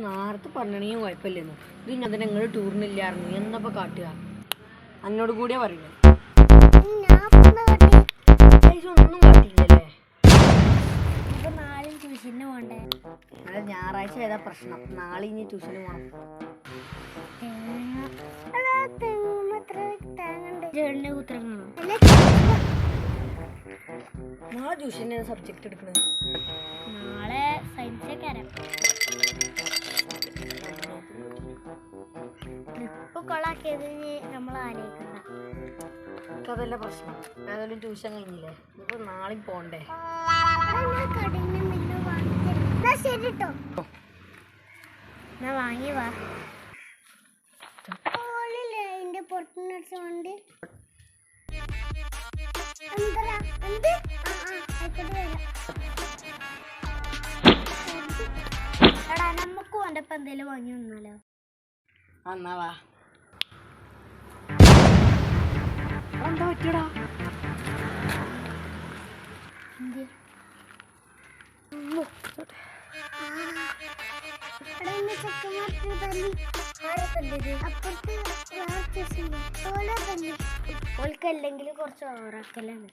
നേരത്തെ പറഞ്ഞണെങ്കിൽ കുഴപ്പമില്ലെന്നു. ഇത് ഞാൻ തന്നെ നിങ്ങൾ ടൂറിനില്ലായിരുന്നു. എന്നപ്പോ കാട്ടുക എന്നോട് കൂടിയാ പറയുന്നത്. ഒന്നും കാട്ടില്ലല്ലേ. നാളെ ട്യൂഷന് പോണ്ടേ? അത് ഞായറാഴ്ച ഏതാ പ്രശ്നം? നാളെ ഇനി ട്യൂഷന് പോകണം. നാളെ ട്യൂഷന് ഏതാ സബ്ജക്ട് എടുക്കണത്? നാളെ സയൻസ് ട്രിപ്പ് കൊളാക്കിയതിന് നമ്മൾ ആലോചിക്കണ്ട. അതല്ല പ്രശ്നം. ഏതായാലും ട്യൂഷൻ കഴിഞ്ഞില്ലേ, ഇപ്പൊ നാളെ പോണ്ടേ? വാങ്ങി വാ. പൊറത്തുനിന്ന് എടാ നമുക്ക് ഓൻ്റെപ്പം എന്തേലും വാങ്ങി വന്നാലോ? എന്നാ വാ. എന്താ പറ്റിയടാ? ഓൽക്കല്ലെങ്കിൽ കുറച്ച് ഓറാക്കലാണ്.